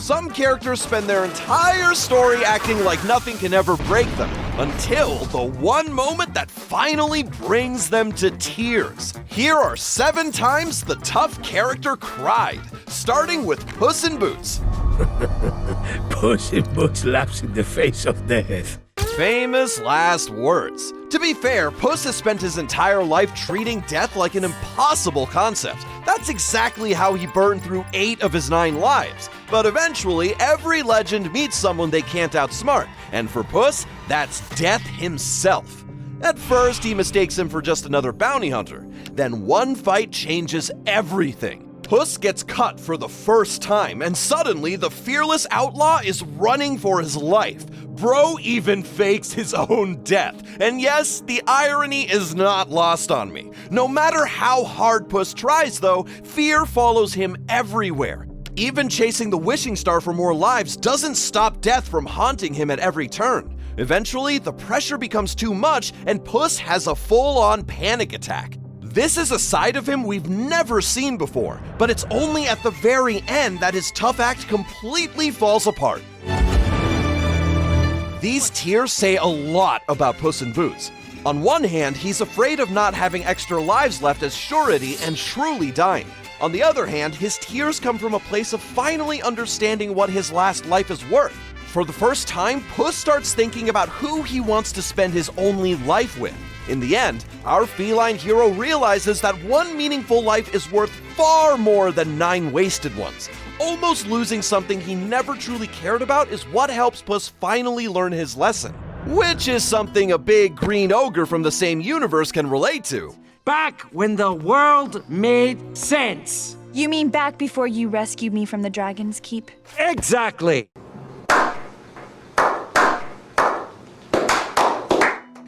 Some characters spend their entire story acting like nothing can ever break them, until the one moment that finally brings them to tears. Here are 7 times the Toph character cried, starting with Puss in Boots. Puss in Boots laughs in the face of death. Famous last words. To be fair, Puss has spent his entire life treating death like an impossible concept. That's exactly how he burned through 8 of his 9 lives. But eventually, every legend meets someone they can't outsmart, and for Puss, that's death himself. At first, he mistakes him for just another bounty hunter. Then one fight changes everything. Puss gets cut for the first time, and suddenly the fearless outlaw is running for his life. Bro even fakes his own death. And yes, the irony is not lost on me. No matter how hard Puss tries though, fear follows him everywhere. Even chasing the wishing star for more lives doesn't stop death from haunting him at every turn. Eventually, the pressure becomes too much and Puss has a full-on panic attack. This is a side of him we've never seen before, but it's only at the very end that his tough act completely falls apart. These tears say a lot about Puss in Boots. On one hand, he's afraid of not having extra lives left as surety and truly dying. On the other hand, his tears come from a place of finally understanding what his last life is worth. For the first time, Puss starts thinking about who he wants to spend his only life with. In the end, our feline hero realizes that one meaningful life is worth far more than 9 wasted ones. Almost losing something he never truly cared about is what helps Puss finally learn his lesson. Which is something a big green ogre from the same universe can relate to. Back when the world made sense. You mean back before you rescued me from the Dragon's Keep? Exactly.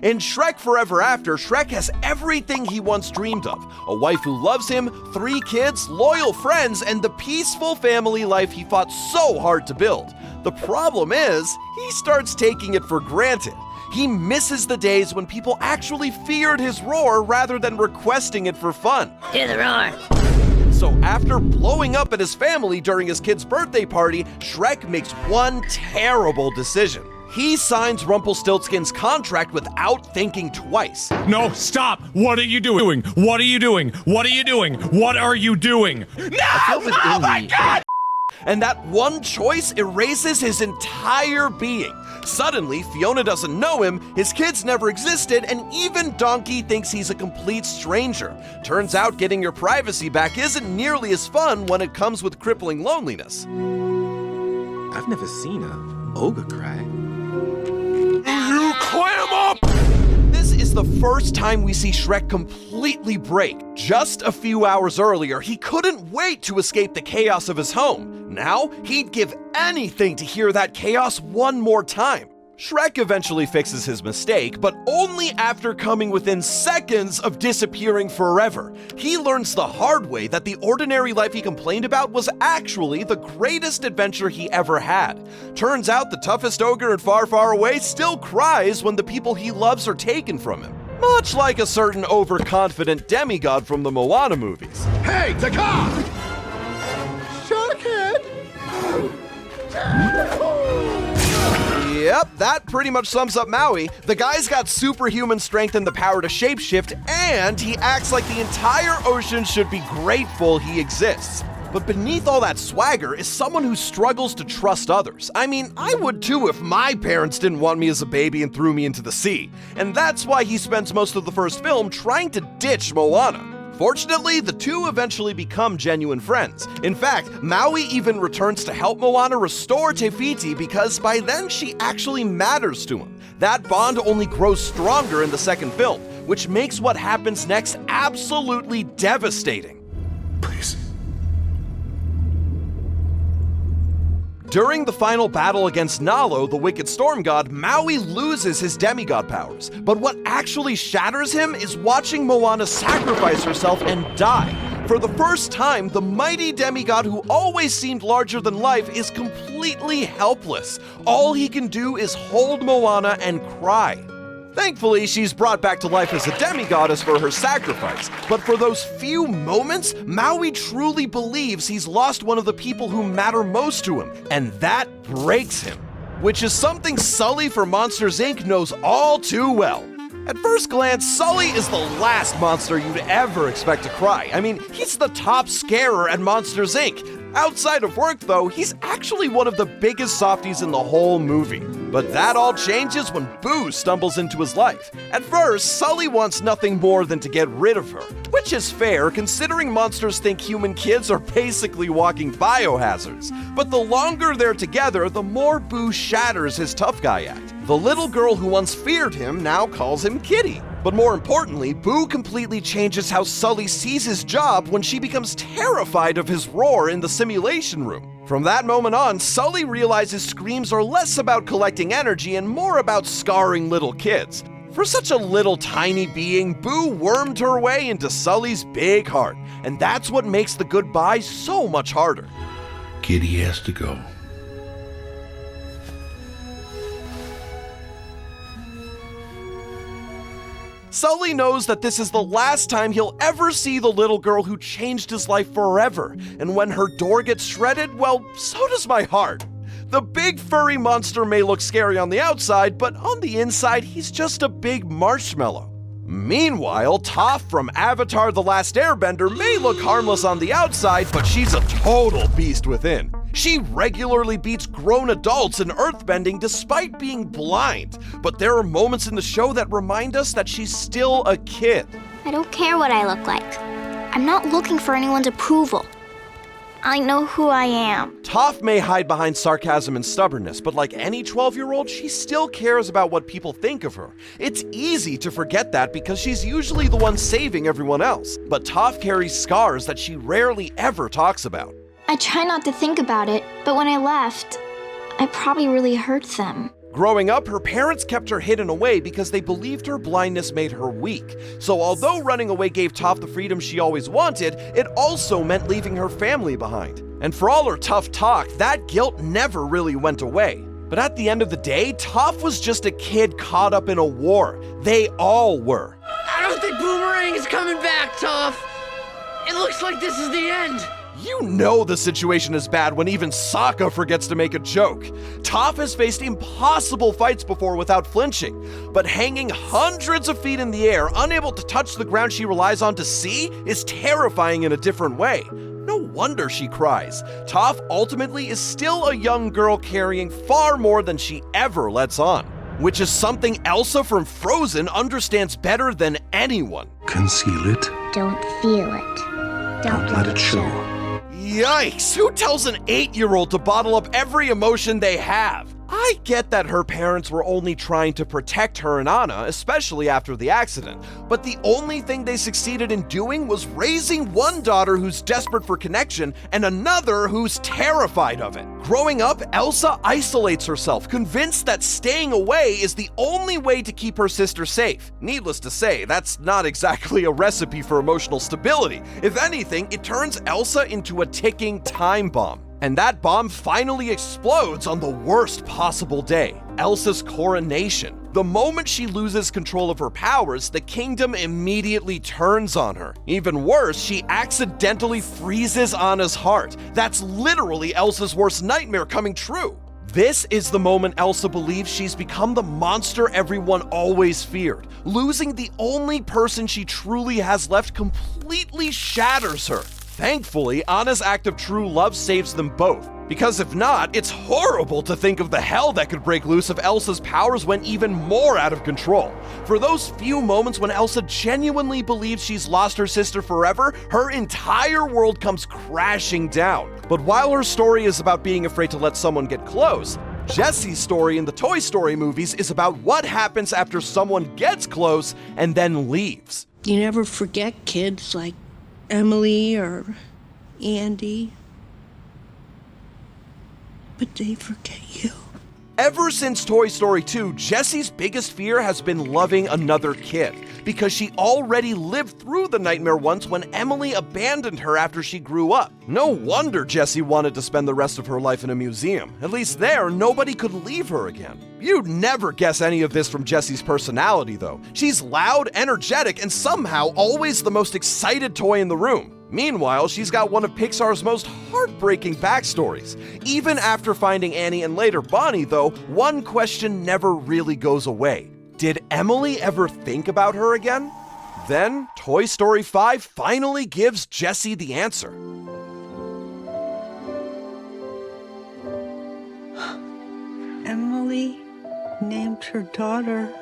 In Shrek Forever After, Shrek has everything he once dreamed of. A wife who loves him, 3 kids, loyal friends, and the peaceful family life he fought so hard to build. The problem is, he starts taking it for granted. He misses the days when people actually feared his roar rather than requesting it for fun. Hear the roar. So after blowing up at his family during his kid's birthday party, Shrek makes one terrible decision. He signs Rumpelstiltskin's contract without thinking twice. No, stop! What are you doing? What are you doing? What are you doing? What are you doing? No! Oh my God! And that one choice erases his entire being. Suddenly, Fiona doesn't know him, his kids never existed, and even Donkey thinks he's a complete stranger. Turns out getting your privacy back isn't nearly as fun when it comes with crippling loneliness. I've never seen a ogre cry. You clam up! This is the first time we see Shrek completely break. Just a few hours earlier, he couldn't wait to escape the chaos of his home. Now, he'd give anything to hear that chaos one more time. Shrek eventually fixes his mistake, but only after coming within seconds of disappearing forever. He learns the hard way that the ordinary life he complained about was actually the greatest adventure he ever had. Turns out the toughest ogre in Far, Far Away still cries when the people he loves are taken from him. Much like a certain overconfident demigod from the Moana movies. Hey, the car! Yep, that pretty much sums up Maui. The guy's got superhuman strength and the power to shapeshift, and he acts like the entire ocean should be grateful he exists. But beneath all that swagger is someone who struggles to trust others. I mean, I would too if my parents didn't want me as a baby and threw me into the sea. And that's why he spends most of the first film trying to ditch Moana. Fortunately, the two eventually become genuine friends. In fact, Maui even returns to help Moana restore Te Fiti because by then she actually matters to him. That bond only grows stronger in the second film, which makes what happens next absolutely devastating. Please. During the final battle against Nalo, the wicked storm god, Maui loses his demigod powers. But what actually shatters him is watching Moana sacrifice herself and die. For the first time, the mighty demigod who always seemed larger than life is completely helpless. All he can do is hold Moana and cry. Thankfully, she's brought back to life as a demigoddess for her sacrifice. But for those few moments, Maui truly believes he's lost one of the people who matter most to him, and that breaks him. Which is something Sully from Monsters, Inc. knows all too well. At first glance, Sully is the last monster you'd ever expect to cry. I mean, he's the top scarer at Monsters, Inc. Outside of work, though, he's actually one of the biggest softies in the whole movie. But that all changes when Boo stumbles into his life. At first, Sully wants nothing more than to get rid of her, which is fair considering monsters think human kids are basically walking biohazards. But the longer they're together, the more Boo shatters his tough guy act. The little girl who once feared him now calls him Kitty. But more importantly, Boo completely changes how Sully sees his job when she becomes terrified of his roar in the simulation room. From that moment on, Sully realizes screams are less about collecting energy and more about scarring little kids. For such a little tiny being, Boo wormed her way into Sully's big heart, and that's what makes the goodbye so much harder. Kitty has to go. Sully knows that this is the last time he'll ever see the little girl who changed his life forever, and when her door gets shredded, well, so does my heart. The big furry monster may look scary on the outside, but on the inside, he's just a big marshmallow. Meanwhile, Toph from Avatar: The Last Airbender may look harmless on the outside, but she's a total beast within. She regularly beats grown adults in earthbending despite being blind, but there are moments in the show that remind us that she's still a kid. I don't care what I look like. I'm not looking for anyone's approval. I know who I am. Toph may hide behind sarcasm and stubbornness, but like any 12-year-old, she still cares about what people think of her. It's easy to forget that because she's usually the one saving everyone else, but Toph carries scars that she rarely ever talks about. I try not to think about it, but when I left, I probably really hurt them. Growing up, her parents kept her hidden away because they believed her blindness made her weak. So although running away gave Toph the freedom she always wanted, it also meant leaving her family behind. And for all her tough talk, that guilt never really went away. But at the end of the day, Toph was just a kid caught up in a war. They all were. I don't think Boomerang is coming back, Toph. It looks like this is the end. You know the situation is bad when even Sokka forgets to make a joke. Toph has faced impossible fights before without flinching, but hanging hundreds of feet in the air, unable to touch the ground she relies on to see, is terrifying in a different way. No wonder she cries. Toph ultimately is still a young girl carrying far more than she ever lets on, which is something Elsa from Frozen understands better than anyone. Conceal it. Don't feel it. Don't let it show. Yikes! Who tells an 8-year-old to bottle up every emotion they have? I get that her parents were only trying to protect her and Anna, especially after the accident, but the only thing they succeeded in doing was raising one daughter who's desperate for connection and another who's terrified of it. Growing up, Elsa isolates herself, convinced that staying away is the only way to keep her sister safe. Needless to say, that's not exactly a recipe for emotional stability. If anything, it turns Elsa into a ticking time bomb. And that bomb finally explodes on the worst possible day, Elsa's coronation. The moment she loses control of her powers, the kingdom immediately turns on her. Even worse, she accidentally freezes Anna's heart. That's literally Elsa's worst nightmare coming true. This is the moment Elsa believes she's become the monster everyone always feared. Losing the only person she truly has left completely shatters her. Thankfully, Anna's act of true love saves them both, because if not, it's horrible to think of the hell that could break loose if Elsa's powers went even more out of control. For those few moments when Elsa genuinely believes she's lost her sister forever, her entire world comes crashing down. But while her story is about being afraid to let someone get close, Jessie's story in the Toy Story movies is about what happens after someone gets close and then leaves. You never forget kids like Emily or Andy, but they forget you. Ever since Toy Story 2, Jessie's biggest fear has been loving another kid, because she already lived through the nightmare once when Emily abandoned her after she grew up. No wonder Jessie wanted to spend the rest of her life in a museum. At least there, nobody could leave her again. You'd never guess any of this from Jessie's personality, though. She's loud, energetic, and somehow always the most excited toy in the room. Meanwhile, she's got one of Pixar's most heartbreaking backstories. Even after finding Annie and later Bonnie, though, one question never really goes away. Did Emily ever think about her again? Then, Toy Story 5 finally gives Jessie the answer. Emily named her daughter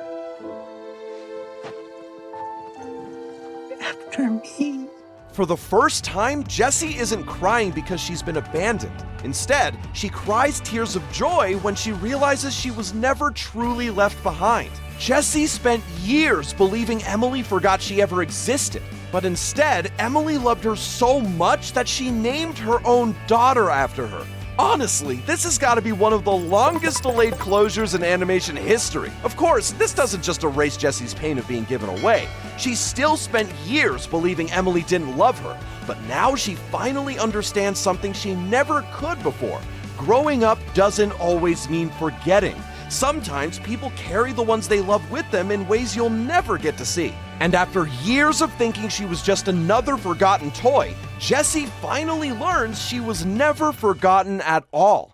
after me. For the first time, Jessie isn't crying because she's been abandoned. Instead, she cries tears of joy when she realizes she was never truly left behind. Jessie spent years believing Emily forgot she ever existed, but instead, Emily loved her so much that she named her own daughter after her. Honestly, this has got to be one of the longest delayed closures in animation history. Of course, this doesn't just erase Jessie's pain of being given away. She still spent years believing Emily didn't love her, but now she finally understands something she never could before. Growing up doesn't always mean forgetting. Sometimes people carry the ones they love with them in ways you'll never get to see. And after years of thinking she was just another forgotten toy, Jessie finally learns she was never forgotten at all.